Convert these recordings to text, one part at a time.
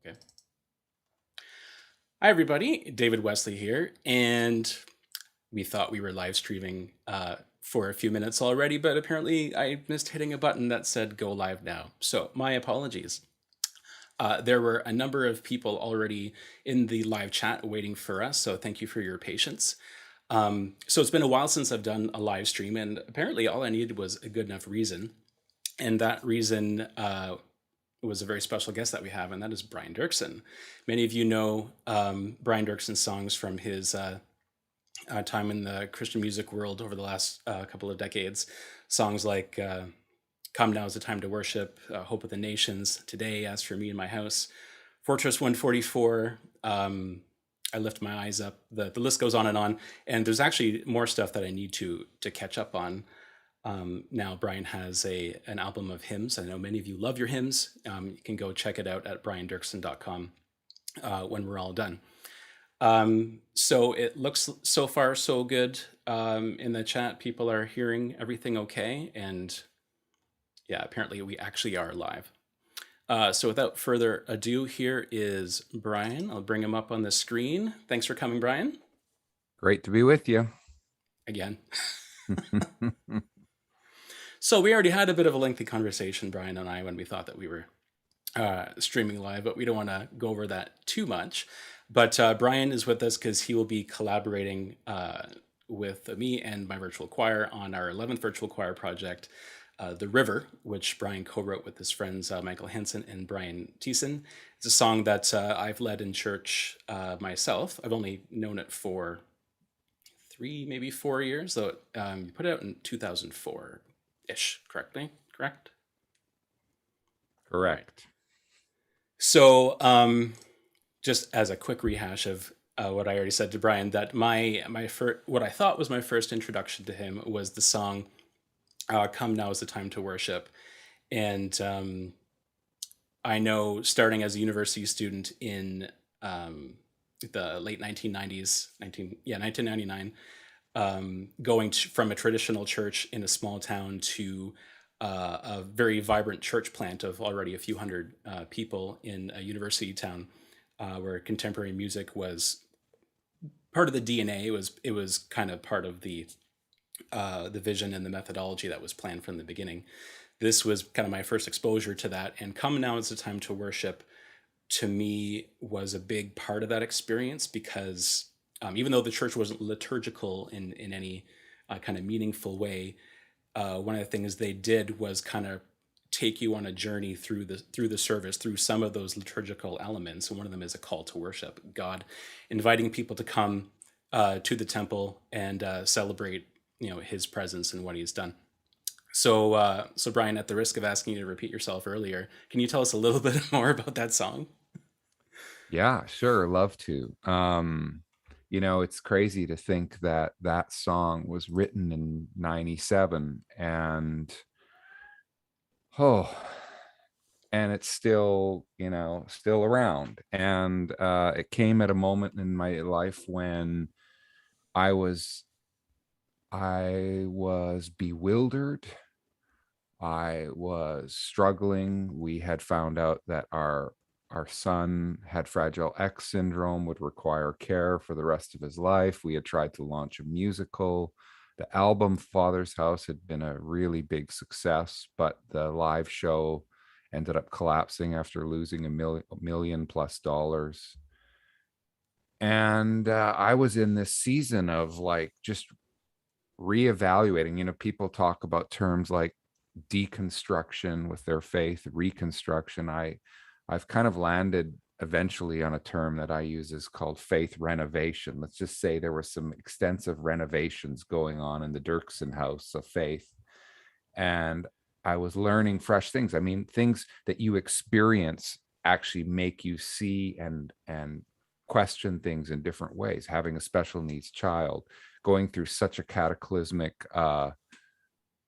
Okay. Hi, everybody. David Wesley here, and we thought we were live streaming for a few minutes already, but apparently I missed hitting a button that said go live now. So my apologies. There were a number of people already in the live chat waiting for us, so thank you for your patience. So it's been a while since I've done a live stream, and apparently all I needed was a good enough reason. And that reason was a very special guest that we have, and that is Brian Doerksen. Many of you know Brian Doerksen's songs from his time in the Christian music world over the last couple of decades. Songs like Come Now is the Time to Worship, Hope of the Nations, Today, As for Me and My House, Fortress 144, I Lift My Eyes Up. The list goes on, and there's actually more stuff that I need to catch up on. Now Brian has an album of hymns. I know many of you love your hymns. You can go check it out at briandoerksen.com when we're all done. So it looks so far so good in the chat. People are hearing everything okay, and yeah, apparently we actually are live. So without further ado, here is Brian. I'll bring him up on the screen. Thanks for coming, Brian. Great to be with you. Again. So we already had a bit of a lengthy conversation, Brian and I, when we thought that we were streaming live, but we don't want to go over that too much. But Brian is with us because he will be collaborating with me and my virtual choir on our 11th virtual choir project, The River, which Brian co-wrote with his friends Michael Henson and Brian Thiessen. It's a song that I've led in church myself. I've only known it for 3, maybe 4 years, though you put it out in 2004-ish, correct? Correct. So just as a quick rehash of what I already said to Brian, that what I thought was my first introduction to him was the song Come Now is the Time to Worship. And I know starting as a university student in the late 1990s, 1999, going from a traditional church in a small town to a very vibrant church plant of already a few hundred people in a university town, where contemporary music was part of the DNA. It was kind of part of the vision and the methodology that was planned from the beginning. This was kind of my first exposure to that, and Come Now is the Time to Worship, to me, was a big part of that experience, because even though the church wasn't liturgical in any kind of meaningful way, one of the things they did was kind of take you on a journey through the service, through some of those liturgical elements. And one of them is a call to worship, God inviting people to come to the temple and celebrate, his presence and what he's done. So Brian, at the risk of asking you to repeat yourself earlier, can you tell us a little bit more about that song? Yeah, sure. Love to. It's crazy to think that that song was written in 97 and it's still, still around. And it came at a moment in my life when I was bewildered. I was struggling. We had found out that our son had Fragile X syndrome, would require care for the rest of his life. We had tried to launch a musical. The album Father's House had been a really big success, but the live show ended up collapsing after losing $1 million plus. And I was in this season of like just reevaluating. People talk about terms like deconstruction with their faith, reconstruction. I've kind of landed eventually on a term that I use is called faith renovation. Let's just say there were some extensive renovations going on in the Doerksen house of faith, and I was learning fresh things. I mean, things that you experience actually make you see and question things in different ways. Having a special needs child, going through such a cataclysmic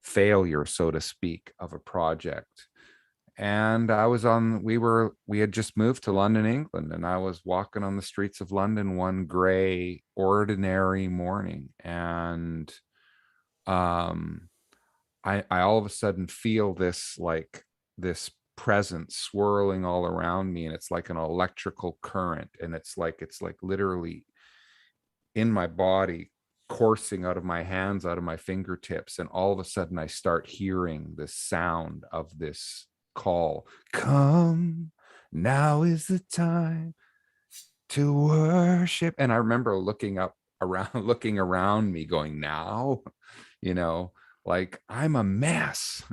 failure, so to speak, of a project. And we had just moved to London, England, and I was walking on the streets of London one gray, ordinary morning, and I all of a sudden feel this presence swirling all around me, and it's like an electrical current, and it's like literally in my body, coursing out of my hands, out of my fingertips, and all of a sudden I start hearing the sound of this call. Come, now is the time to worship. And I remember looking up around looking around me going, now, you know, like I'm a mess.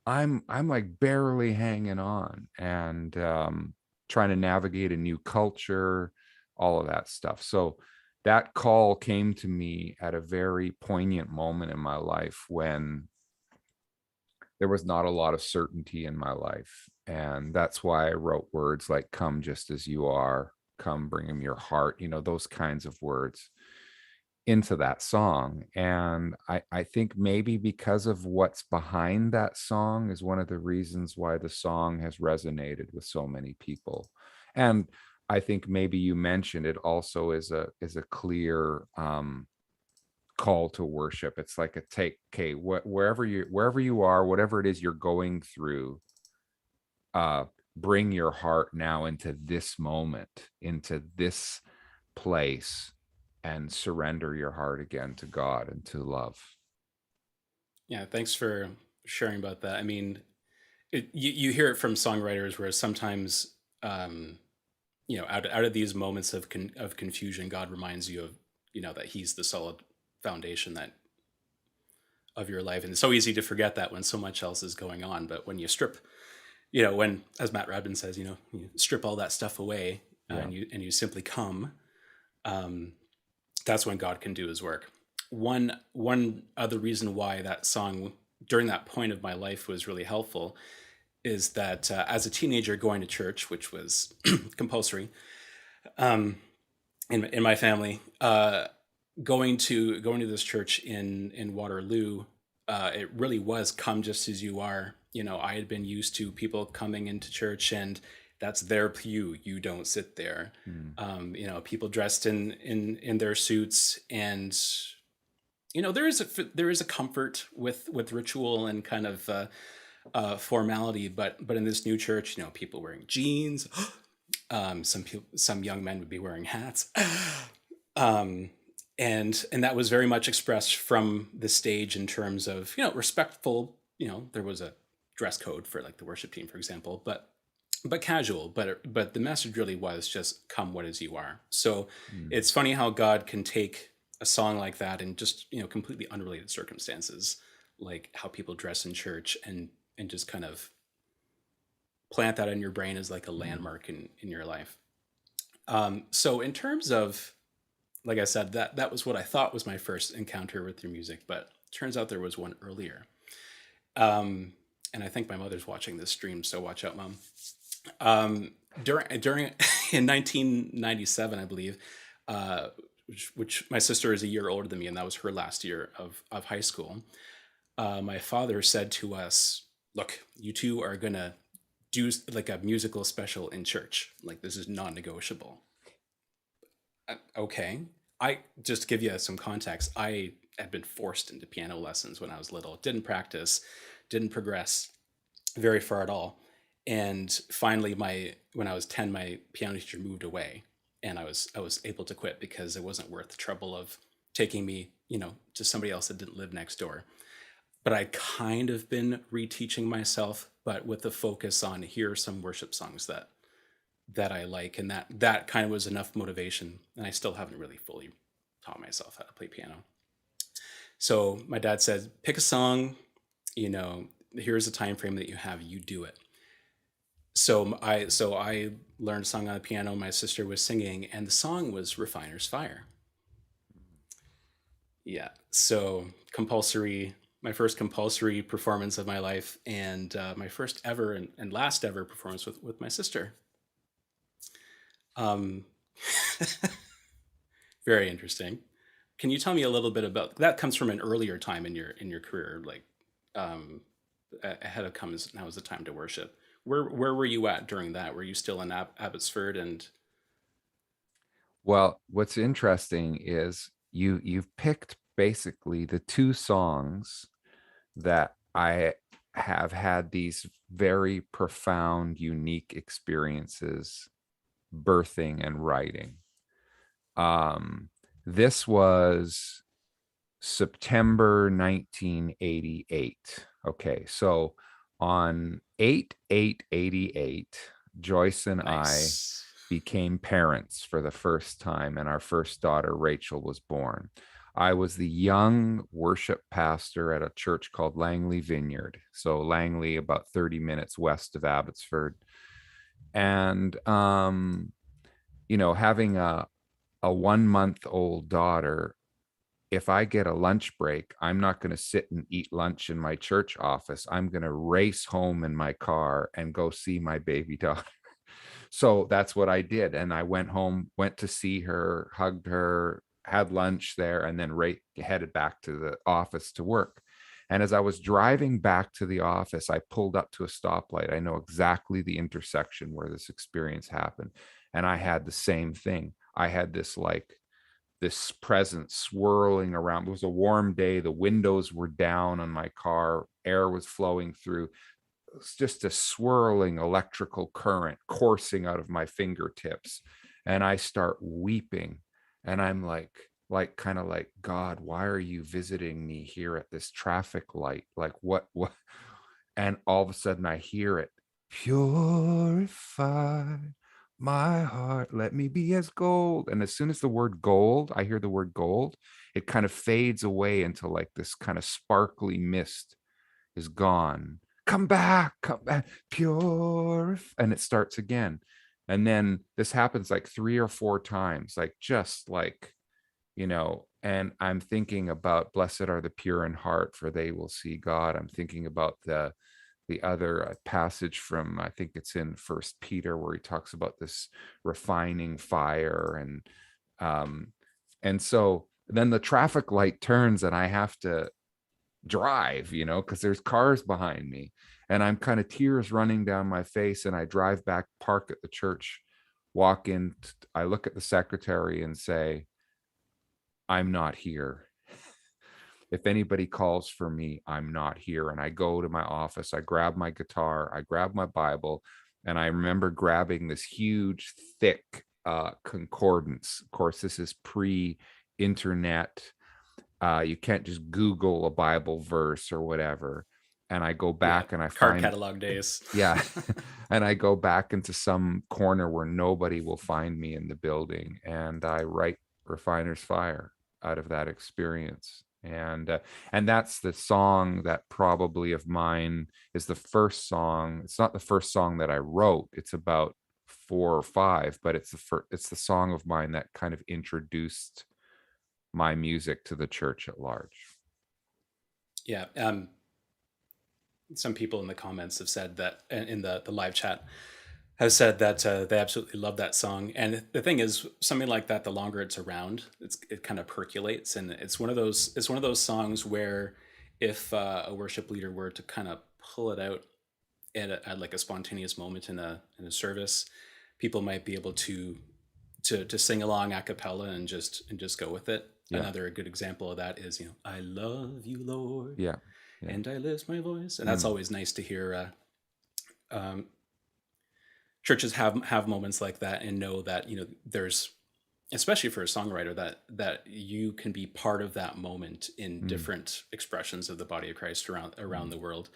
I'm like barely hanging on, and trying to navigate a new culture, all of that stuff. So that call came to me at a very poignant moment in my life when there was not a lot of certainty in my life. And that's why I wrote words like "come just as you are," "come bring him your heart," those kinds of words into that song. And I think maybe because of what's behind that song is one of the reasons why the song has resonated with so many people. And I think maybe you mentioned it also is a clear call to worship. It's like a take, okay, wherever you are, whatever it is you're going through, uh bring your heart now into this moment, into this place, and surrender your heart again to God and to love. Yeah, thanks for sharing about that. I mean, you hear it from songwriters where sometimes, out of these moments of confusion, God reminds you of, that He's the solid foundation that of your life, and it's so easy to forget that when so much else is going on. But when you strip, when, as Matt Rabin says, you strip all that stuff away, Yeah. and you simply come, um, that's when God can do His work. One other reason why that song during that point of my life was really helpful is that, as a teenager going to church, which was compulsory, um, in my family, going to this church in Waterloo, it really was "come just as you are." I had been used to people coming into church, and that's their pew. You don't sit there. Mm. People dressed in their suits, and there is a comfort with ritual and kind of formality, but in this new church, people wearing jeans. Some young men would be wearing hats. um, and that was very much expressed from the stage in terms of, respectful. There was a dress code for like the worship team, for example, but casual. But the message really was just "come what as you are." So Mm. it's funny how God can take a song like that and just, completely unrelated circumstances, like how people dress in church, and just kind of plant that in your brain as like a Mm. landmark in your life. So in terms of, like I said, that was what I thought was my first encounter with your music, but turns out there was one earlier. And I think my mother's watching this stream, so watch out, Mom. Um, during in 1997, I believe, which my sister is a year older than me, and that was her last year of high school. My father said to us, "Look, you two are gonna do like a musical special in church. Like, this is non-negotiable." Okay. I just to give you some context. I had been forced into piano lessons when I was little. Didn't practice, didn't progress very far at all. And finally, my when I was 10, my piano teacher moved away, and I was able to quit because it wasn't worth the trouble of taking me, to somebody else that didn't live next door. But I'd kind of been reteaching myself, but with the focus on, here are some worship songs that I like, and that kind of was enough motivation. And I still haven't really fully taught myself how to play piano. So my dad said, pick a song, here's a time frame that you have, you do it. So I learned a song on the piano. My sister was singing, and the song was "Refiner's Fire." Yeah. So compulsory, my first compulsory performance of my life, and my first ever and last ever performance with my sister. Um, Very interesting. Can you tell me a little bit about that? Comes from an earlier time in your career, like, um, ahead of "comes now is the time to worship." Where were you at during that? Were you still in Abbotsford? And Well, what's interesting is you've picked basically the two songs that I have had these very profound, unique experiences birthing and writing. Um, this was September 1988. Okay, so on 8/8/88, Joyce and I Nice. became parents for the first time, and our first daughter, Rachel, was born. I was the young worship pastor at a church called Langley Vineyard. So, Langley, about 30 minutes west of Abbotsford. And, having a 1 month old daughter, if I get a lunch break, I'm not going to sit and eat lunch in my church office. I'm going to race home in my car and go see my baby daughter. So that's what I did. And I went home, went to see her, hugged her, had lunch there, and then headed back to the office to work. And as I was driving back to the office, I pulled up to a stoplight. I know exactly the intersection where this experience happened. And I had the same thing. I had this presence swirling around. It was a warm day. The windows were down on my car. Air was flowing through. It's just a swirling electrical current coursing out of my fingertips. And I start weeping. And I'm like, kind of like, God, why are you visiting me here at this traffic light? Like, what? And all of a sudden I hear it, purify my heart, let me be as gold. And as soon as I hear the word gold, it kind of fades away into like this kind of sparkly mist is gone. Come back, pure. And it starts again. And then this happens like 3 or 4 times, like just like, and I'm thinking about blessed are the pure in heart, for they will see God. I'm thinking about the other passage from, I think it's in First Peter, where he talks about this refining fire. And so then the traffic light turns and I have to drive, because there's cars behind me, and I'm kind of tears running down my face. And I drive back, park at the church, walk in. I look at the secretary and say, I'm not here. If anybody calls for me, I'm not here. And I go to my office, I grab my guitar, I grab my Bible, and I remember grabbing this huge, thick concordance. Of course, this is pre-internet. You can't just Google a Bible verse or whatever. And I go Yeah, back and I card find, catalog days. yeah, and I go back into some corner where nobody will find me in the building, and I write Refiner's Fire out of that experience. And that's the song that probably of mine is the first song. It's not the first song that I wrote. It's about 4 or 5, but it's the song of mine that kind of introduced my music to the church at large. Yeah. Some people in the comments have said that, in the live chat, have said that they absolutely love that song. And the thing is, something like that, the longer it's around, it kind of percolates, and it's one of those songs where if a worship leader were to kind of pull it out at like a spontaneous moment in a service, people might be able to sing along a cappella and just go with it. Yeah, Another good example of that is, I love you, Lord, yeah, yeah. and I lift my voice, and that's Mm, always nice to hear. Um, Churches have moments like that, and know that there's, especially for a songwriter, that you can be part of that moment in mm, different expressions of the body of Christ around mm. the world.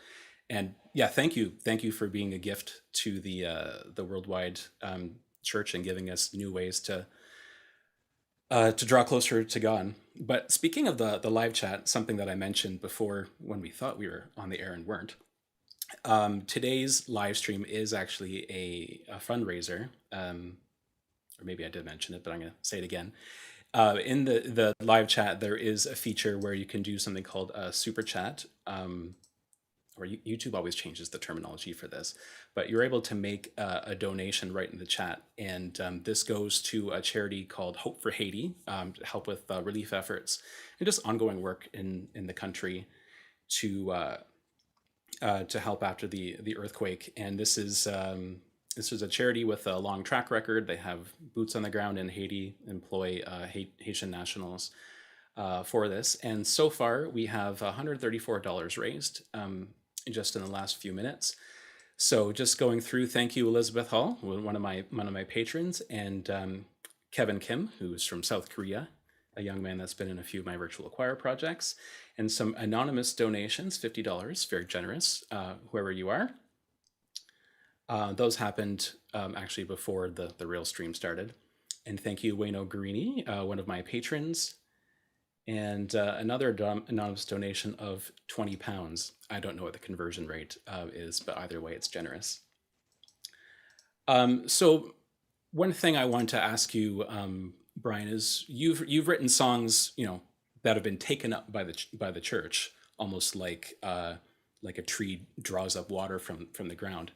And yeah, thank you for being a gift to the worldwide church, and giving us new ways to draw closer to God. But speaking of the live chat, something that I mentioned before when we thought we were on the air and weren't. Today's live stream is actually a fundraiser, or maybe I did mention it, but I'm going to say it again. In the live chat, there is a feature where you can do something called a super chat. Or YouTube always changes the terminology for this, but you're able to make a donation right in the chat, and this goes to a charity called Hope for Haiti, to help with relief efforts and just ongoing work in the country to help after the earthquake. And this is a charity with a long track record. They have boots on the ground in Haiti, employ Haitian nationals for this. And so far, we have $134 raised. just in the last few minutes. So just going through, thank you, Elizabeth Hall, one of my patrons, and Kevin Kim, who's from South Korea, a young man that's been in a few of my virtual choir projects, and some anonymous donations, $50, very generous, whoever you are. Those happened actually before the real stream started. And thank you, Wayno Guarini, one of my patrons, and another anonymous donation of £20. I don't know what the conversion rate is, but either way, it's generous. So one thing I want to ask you, Brian, is you've written songs, that have been taken up by the church, almost like a tree draws up water from the ground.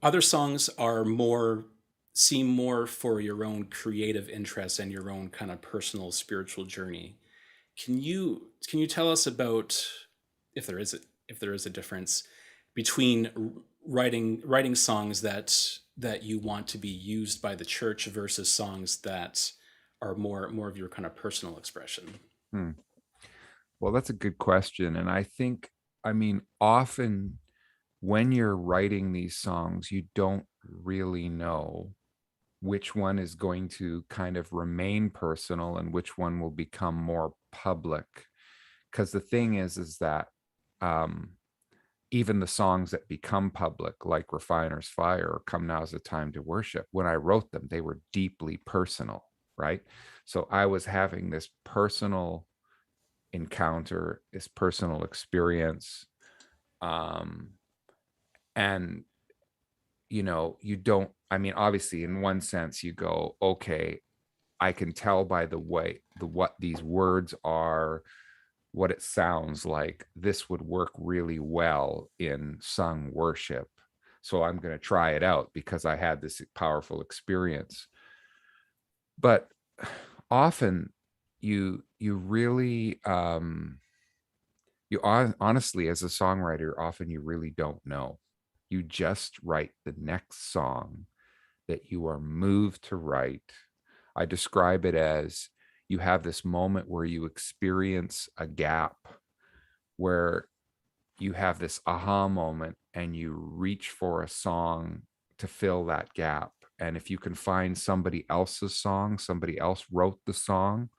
Other songs seem more for your own creative interests and your own kind of personal spiritual journey. Can you tell us about, if there is a difference between writing songs that you want to be used by the church versus songs that are more of your kind of personal expression? Hmm. Well, that's a good question. And I think, I mean, often when you're writing these songs, you don't really know which one is going to kind of remain personal and which one will become more public. Because the thing is that even the songs that become public, like Refiner's Fire or Come Now's the Time to Worship, when I wrote them, they were deeply personal, right? So I was having this personal encounter, this personal experience. And you don't, I mean, obviously in one sense you go, okay, I can tell by the way what these words are, what it sounds like, this would work really well in sung worship, so I'm going to try it out because I had this powerful experience. But often you really you honestly, as a songwriter, often you really don't know. You just write the next song that you are moved to write. I describe it as you have this moment where you experience a gap, where you have this aha moment and you reach for a song to fill that gap. And if you can find somebody else's song, somebody else wrote the song,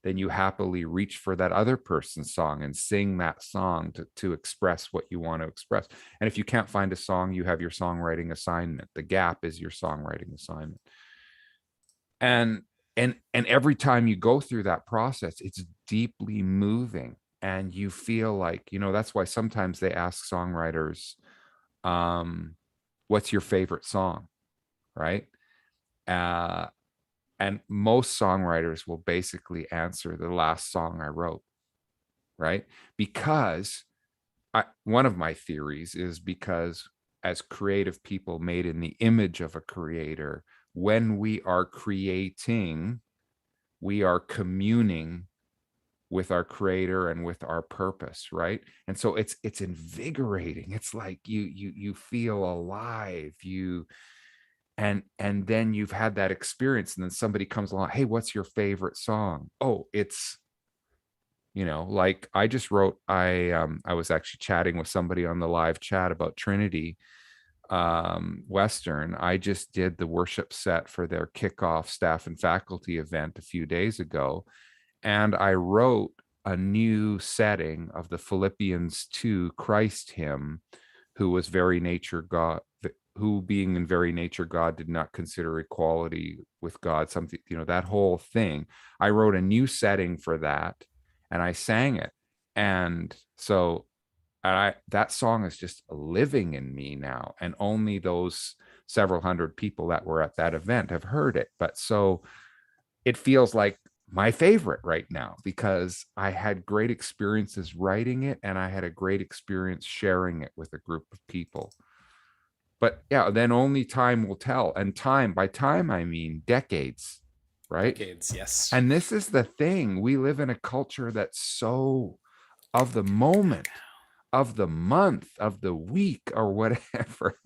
then you happily reach for that other person's song and sing that song to express what you want to express. And if you can't find a song, you have your songwriting assignment. The gap is your songwriting assignment. And every time you go through that process, it's deeply moving. And you feel like, that's why sometimes they ask songwriters, what's your favorite song? Right. And most songwriters will basically answer the last song I wrote, right? Because one of my theories is because as creative people made in the image of a creator, when we are creating, we are communing with our creator and with our purpose, right? And so it's invigorating. It's like you feel alive. And then you've had that experience, and then somebody comes along, hey, what's your favorite song? Oh, it's like I just wrote, I was actually chatting with somebody on the live chat about Trinity Western. I just did the worship set for their kickoff staff and faculty event a few days ago, and I wrote a new setting of the Philippians 2 Christ hymn, who was very nature God, who being in very nature God did not consider equality with God something, that whole thing. I wrote a new setting for that and I sang it. And so that song is just living in me now. And only those several hundred people that were at that event have heard it. But so it feels like my favorite right now because I had great experiences writing it and I had a great experience sharing it with a group of people. But yeah, then only time will tell. And by time, I mean decades, right? Decades, yes. And this is the thing. We live in a culture that's so of the moment, of the month, of the week, or whatever.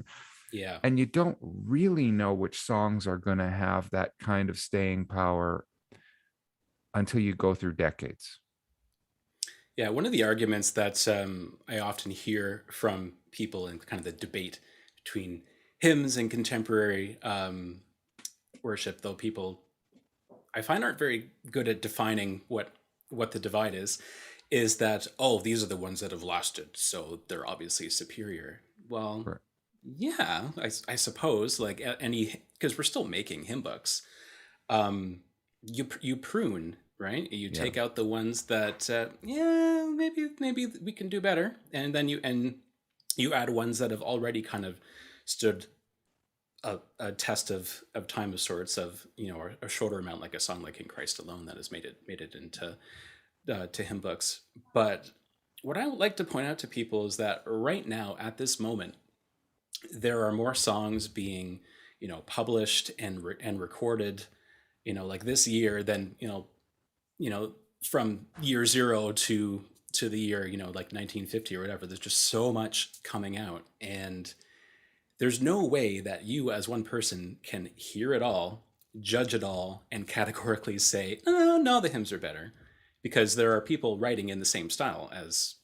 Yeah. And you don't really know which songs are going to have that kind of staying power until you go through decades. Yeah, one of the arguments that I often hear from people in kind of the debate between hymns and contemporary worship, though people I find aren't very good at defining what the divide is that, oh, these are the ones that have lasted, so they're obviously superior. Well, Right. yeah, I suppose like any because we're still making hymn books. Um, you prune, right? You Yeah. take out the ones that yeah, maybe we can do better, and then you add ones that have already kind of stood a test of time of sorts of a shorter amount like a song like In Christ Alone that has made it into to hymn books. But what I would like to point out to people is that right now at this moment there are more songs being published and recorded like this year than you know from year zero to the year like 1950 or whatever. There's just so much coming out, and there's no way that you as one person can hear it all, judge it all, and categorically say, oh, no, the hymns are better, because there are people writing in the same style as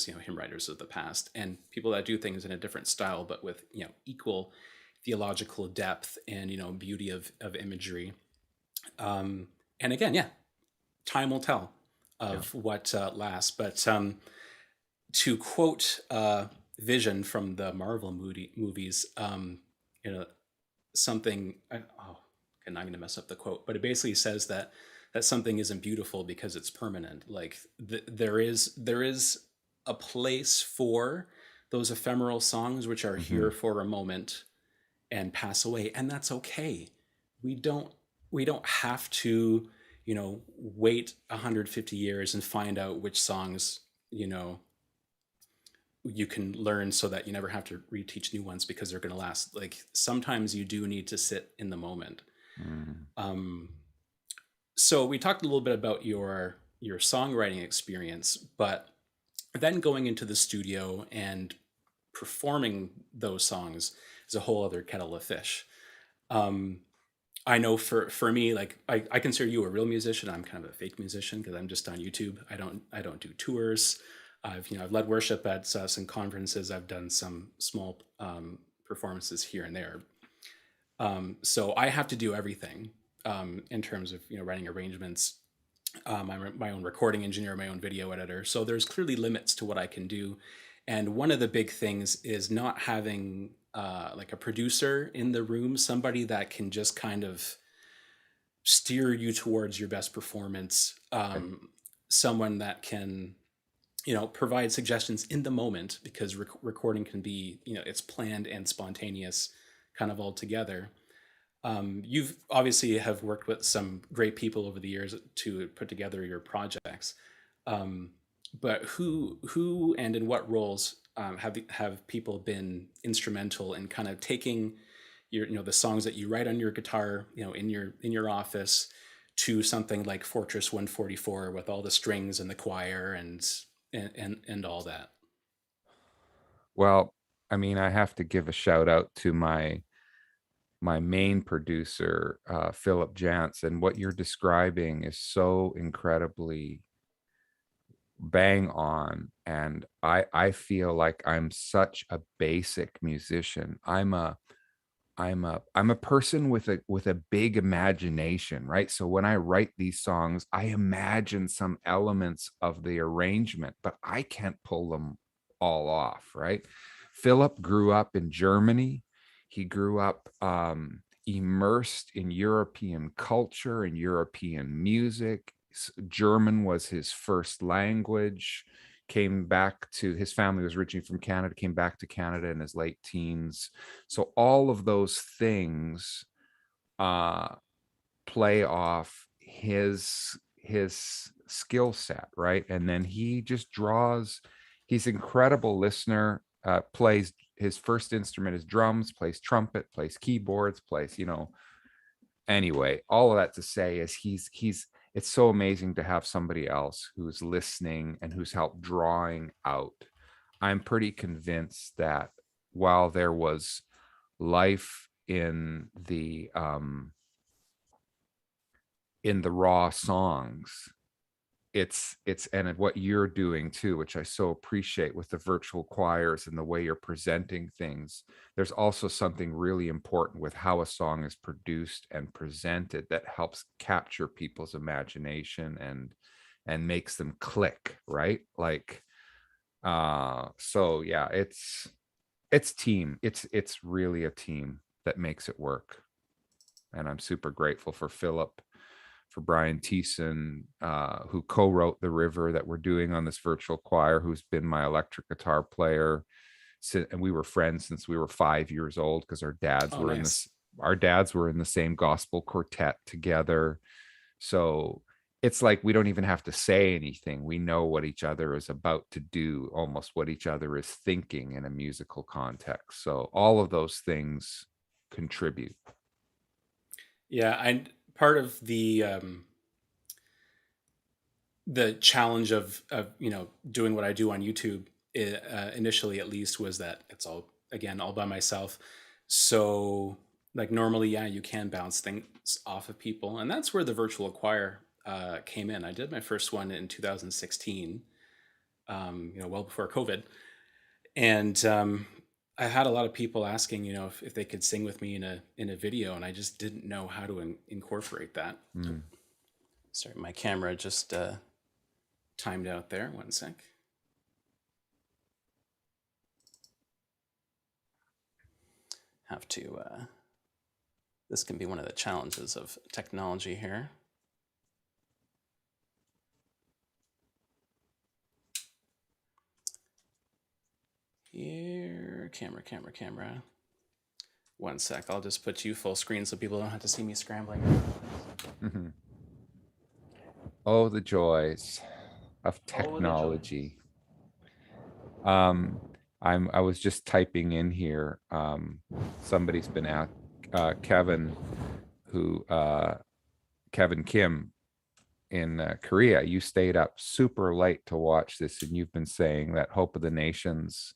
hymn writers of the past, and people that do things in a different style but with equal theological depth and beauty of imagery. And again, yeah, time will tell Yeah. of what lasts. But to quote Vision from the Marvel movies, you know, something. Oh, and I'm going to mess up the quote, but it basically says that something isn't beautiful because it's permanent. Like there is a place for those ephemeral songs which are Hmm. here for a moment and pass away, and that's okay. We don't have to wait 150 years and find out which songs you know you can learn so that you never have to reteach new ones because they're going to last. Like sometimes you do need to sit in the moment. Mm. um, so we talked a little bit about your songwriting experience, but then going into the studio and performing those songs is a whole other kettle of fish. um, I know for me, like I consider you a real musician. I'm kind of a fake musician because I'm just on YouTube. I don't do tours. I've led worship at some conferences. I've done some small performances here and there. So I have to do everything in terms of writing arrangements. I'm my own recording engineer, my own video editor. So there's clearly limits to what I can do. And one of the big things is not having like a producer in the room, somebody that can just kind of steer you towards your best performance. Someone that can provide suggestions in the moment, because recording can be it's planned and spontaneous kind of all together. You've obviously have worked with some great people over the years to put together your projects. um, but who and in what roles have people been instrumental in kind of taking your the songs that you write on your guitar in your office to something like Fortress 144 with all the strings and the choir and all that? Well, I mean, I have to give a shout out to my main producer, Philip Jansen. What you're describing is so incredibly bang on, and I feel like I'm such a basic musician. I'm a person with a big imagination, right? So when I write these songs, I imagine some elements of the arrangement, but I can't pull them all off, right? Philip grew up in Germany. He grew up immersed in European culture and European music. German was his first language. Came back to his family was originally from Canada, came back to Canada in his late teens. So all of those things uh, play off his skill set, right? And then he just draws. He's an incredible listener. Plays his first instrument is drums, plays trumpet, plays keyboards, plays anyway, all of that to say is he's it's so amazing to have somebody else who's listening and who's helped drawing out. I'm pretty convinced that while there was life in the raw songs, it's and what you're doing too, which I so appreciate with the virtual choirs and the way you're presenting things. There's also something really important with how a song is produced and presented that helps capture people's imagination and makes them click, right? Like so yeah, it's team. It's really a team that makes it work. And I'm super grateful for Philip, for Brian Thiessen, who co-wrote The River that we're doing on this virtual choir, who's been my electric guitar player. And we were friends since we were 5 years old because Oh, nice. our dads were in the same gospel quartet together. So it's like we don't even have to say anything. We know what each other is about to do, almost what each other is thinking in a musical context. So all of those things contribute. Yeah, and part of the challenge of doing what I do on YouTube, initially at least, was that it's all, again, all by myself. So like normally, yeah, you can bounce things off of people, and that's where the virtual choir came in. I did my first one in 2016, well before COVID, and I had a lot of people asking, if they could sing with me in a video, and I just didn't know how to incorporate that. Oh, Mm. sorry, my camera just timed out there. One sec. Have to. This can be one of the challenges of technology here. Here, camera. One sec. I'll just put you full screen so people don't have to see me scrambling. Mhm. Oh, the joys of Oh, the joys. technology. Um, I was just typing in here. Somebody's been at Kevin, who Kevin Kim in Korea. You stayed up super late to watch this, and you've been saying that "Hope of the Nations"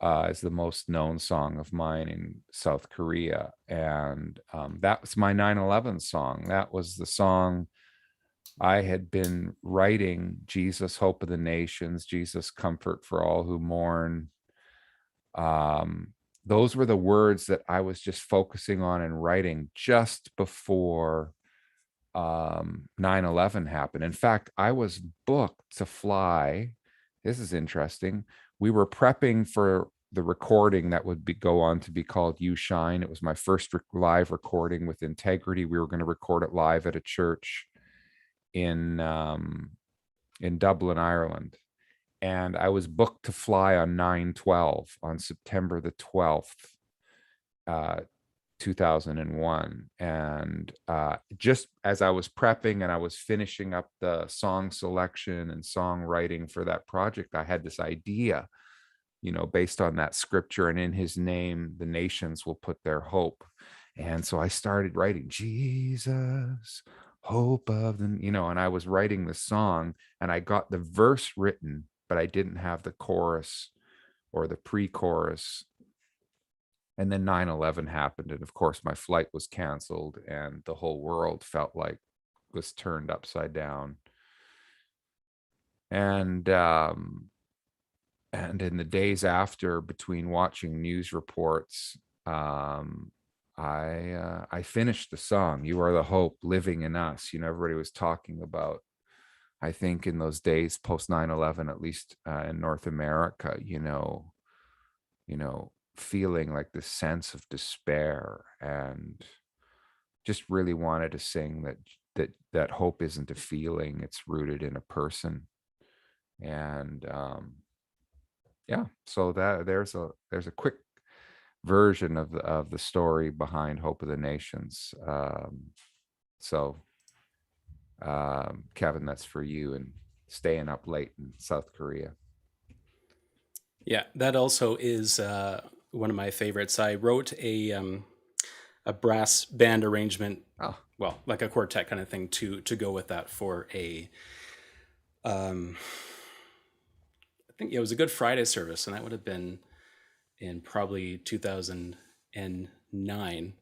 is the most known song of mine in South Korea, and that was my 9/11 song. That was the song I had been writing. Jesus, hope of the nations, Jesus, comfort for all who mourn. Um, those were the words that I was just focusing on and writing just before 9/11 happened. In fact, I was booked to fly. This is interesting. We were prepping for the recording that would go on to be called You Shine. It was my first live recording with Integrity. We were going to record it live at a church in Dublin, Ireland. And I was booked to fly on 9/12 on September the 12th, uh, 2001. And just as I was prepping and I was finishing up the song selection and songwriting for that project, I had this idea, based on that scripture, and in his name, the nations will put their hope. And so I started writing, Jesus, hope of them, and I was writing the song, and I got the verse written, but I didn't have the chorus or the pre-chorus. And then 9/11 happened. And of course, my flight was canceled, and the whole world felt like was turned upside down. And in the days after, between watching news reports, I finished the song, "You Are the Hope Living in Us." Everybody was talking about, I think in those days post 9/11, at least in North America, feeling like this sense of despair, and just really wanted to sing that hope isn't a feeling, it's rooted in a person. And yeah, so that there's a quick version of the story behind Hope of the Nations. So Kevin, that's for you, and staying up late in South Korea. Yeah, that also is one of my favorites. I wrote a brass band arrangement, Oh. well, like a quartet kind of thing, to go with that for a I think it was a Good Friday service, and that would have been in probably 2009.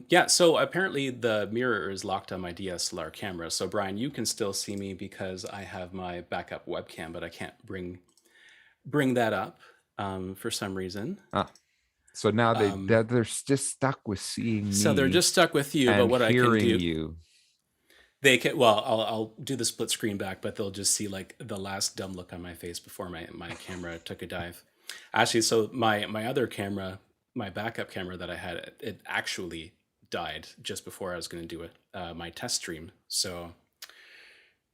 Yeah, so apparently the mirror is locked on my DSLR camera. So Brian, you can still see me because I have my backup webcam, but I can't bring that up for some reason. Ah, so now Um, they're just stuck with seeing so they're me just stuck with you. But and what I can hearing do, you. they can. Well, I'll do the split screen back, but they'll just see like the last dumb look on my face before my camera took a dive. Actually, so my other camera, my backup camera that I had, it actually died just before I was going to do it my test stream. So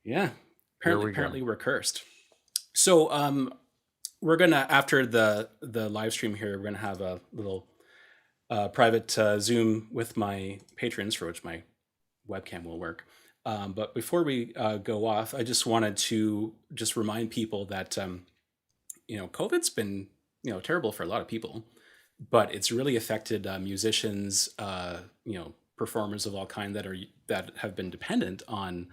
yeah, Here apparently we go. apparently we're cursed. So we're gonna, after the live stream here, we're gonna have a little private Zoom with my patrons, for which my webcam will work. But before we go off, I just wanted to just remind people that COVID's been terrible for a lot of people, but it's really affected musicians, performers of all kind that have been dependent on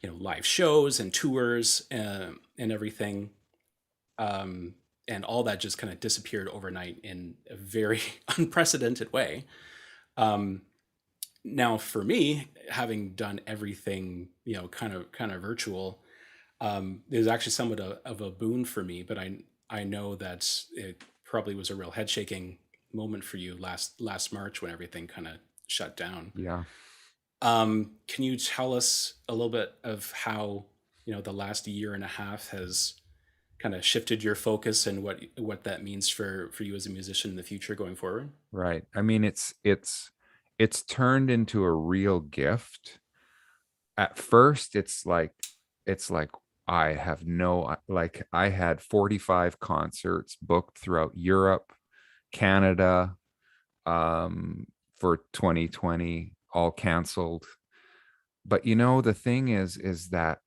live shows and tours and everything. And all that just kind of disappeared overnight in a very unprecedented way. Um, Now, for me, having done everything, kind of virtual, it was actually somewhat of a boon for me. But I know that it probably was a real head shaking moment for you last March when everything kind of shut down. Yeah. Can you tell us a little bit of how the last year and a half has kind of shifted your focus and what that means for you as a musician in the future going forward? Right. I mean, it's turned into a real gift. At first, it's like I have no like I had 45 concerts booked throughout Europe, Canada, for 2020, all canceled. But the thing is that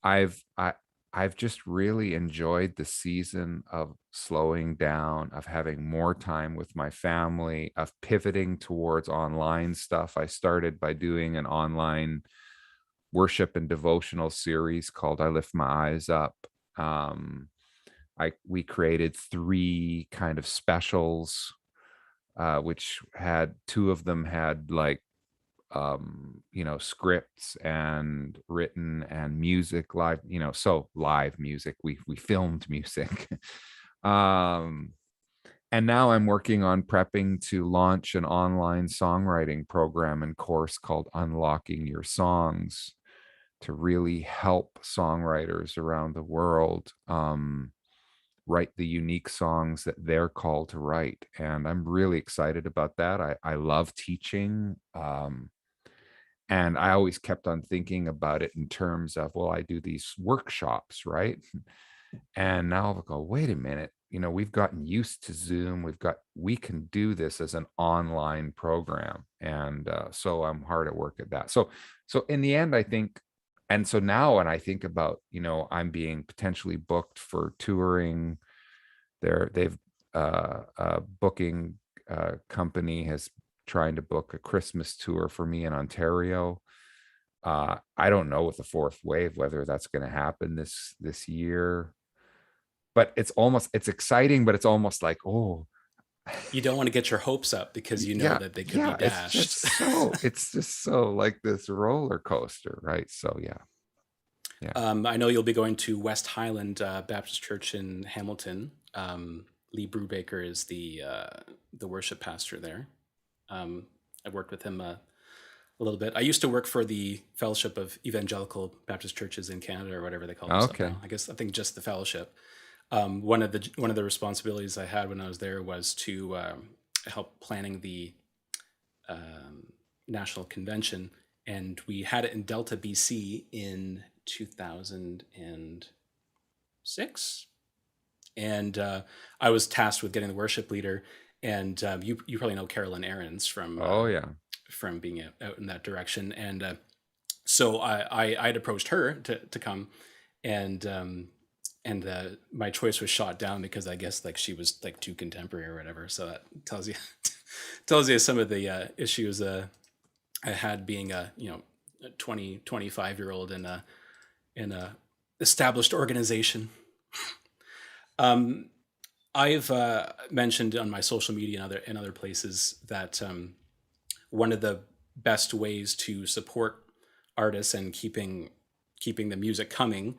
I've I I've just really enjoyed the season of slowing down, of having more time with my family, of pivoting towards online stuff. I started by doing an online worship and devotional series called I Lift My Eyes Up. Um, we created three kind of specials, which had two of them had like scripts and written and music live, so live music. We filmed music. um and now I'm working on prepping to launch an online songwriting program and course called Unlocking Your Songs, to really help songwriters around the world write the unique songs that they're called to write. And I'm really excited about that. I love teaching. And I always kept on thinking about it in terms of, well, I do these workshops, right? And now I go, wait a minute, we've gotten used to Zoom. We can do this as an online program. And so I'm hard at work at that. So in the end, I think, and so now when I think about, I'm being potentially booked for touring, they've a booking company has trying to book a Christmas tour for me in Ontario. I don't know with the fourth wave whether that's going to happen this year, but it's exciting, but it's almost like, oh, You don't want to get your hopes up because you know yeah, that they could be yeah, dashed. it's just so like this roller coaster, right? So yeah, yeah. I know you'll be going to West Highland Baptist Church in Hamilton. Lee Brubaker is the worship pastor there. I've worked with him a little bit. I used to work for the Fellowship of Evangelical Baptist Churches in Canada, or whatever they call themselves Okay. now. I think just the fellowship. One of the responsibilities I had when I was there was to help planning the national convention, and we had it in Delta, BC, in 2006. And I was tasked with getting the worship leader, and you probably know Carolyn Aarons Oh yeah. from being out in that direction, and so I'd approached her to come, and my choice was shot down because I guess like she was like too contemporary or whatever. So that tells you tells you some of the issues I had being a 25 year old in a established organization. Um, I've mentioned on my social media and other places that one of the best ways to support artists and keeping the music coming,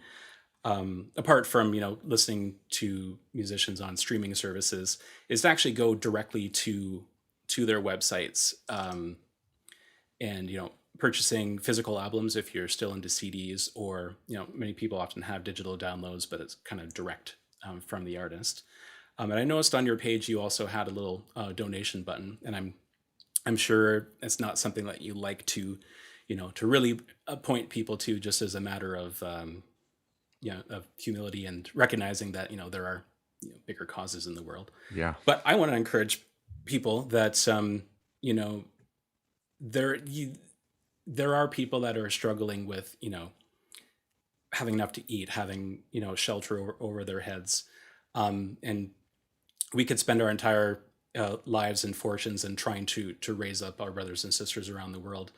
apart from listening to musicians on streaming services, is to actually go directly to their websites, and purchasing physical albums if you're still into CDs, or many people often have digital downloads, but it's kind of direct from the artist. And I noticed on your page you also had a little donation button, and I'm sure it's not something that you like to to really point people to, just as a matter of of humility and recognizing that there are bigger causes in the world. Yeah. But I want to encourage people that you know there you there are people that are struggling with having enough to eat, having shelter over their heads, and we could spend our entire lives and fortunes in trying to raise up our brothers and sisters around the world.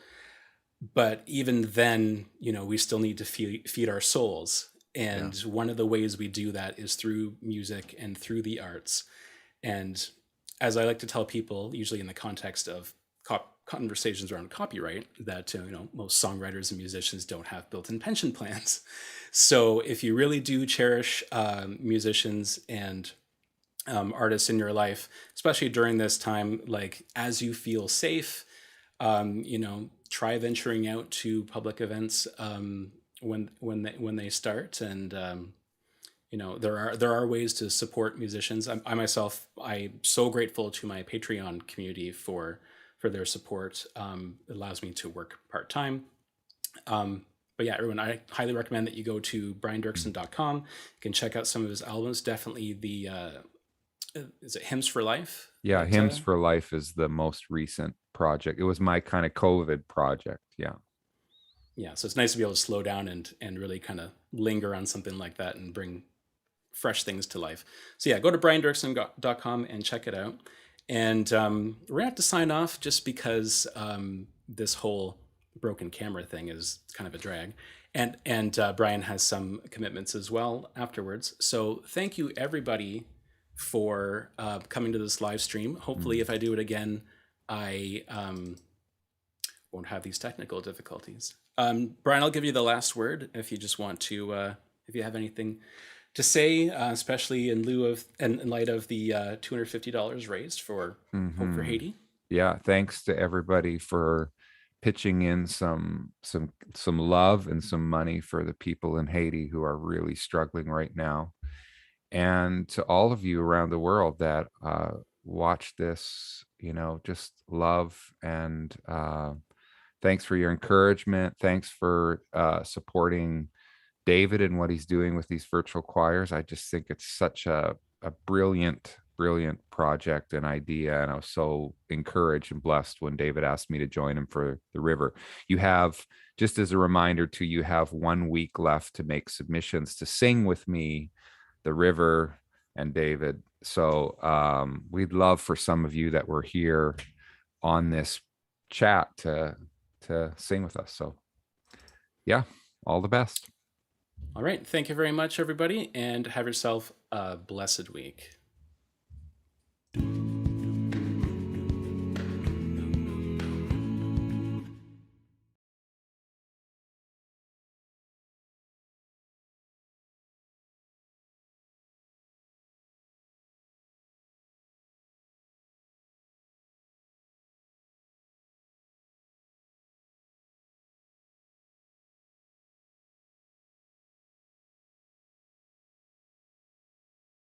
But even then, we still need to feed our souls. Yeah. And one of the ways we do that is through music and through the arts. And as I like to tell people, usually in the context of conversations around copyright, that most songwriters and musicians don't have built-in pension plans. So if you really do cherish musicians and artists in your life, especially during this time, like as you feel safe, try venturing out to public events when they start. And there are ways to support musicians. I myself, I'm so grateful to my Patreon community for their support. It allows me to work part time. But yeah, everyone, I highly recommend that you go to briandoerksen.com. You can check out some of his albums. Definitely the is it Hymns for Life? Yeah, That Hymns for Life is the most recent project. It was my kind of COVID project. Yeah. yeah, so it's nice to be able to slow down and really kind of linger on something like that and bring fresh things to life. So yeah, go to briandoerksen.com and check it out. And we're gonna have to sign off just because this whole broken camera thing is kind of a drag. And Brian has some commitments as well afterwards. So thank you everybody for coming to this live stream. Hopefully, if I do it again, I won't have these technical difficulties. Brian, I'll give you the last word if you just want to, if you have anything to say, especially in light of the $250 raised for Hope for Haiti. Yeah, thanks to everybody for pitching in some love and some money for the people in Haiti who are really struggling right now. And to all of you around the world that watch this, just love and thanks for your encouragement. Thanks for supporting David and what he's doing with these virtual choirs. I just think it's such a brilliant, brilliant project and idea. And I was so encouraged and blessed when David asked me to join him for the river. You have, just as a reminder too, you have 1 week left to make submissions to sing with me, the river, and David. So we'd love for some of you that were here on this chat to sing with us. So yeah, all the best. All right. Thank you very much, everybody, and have yourself a blessed week.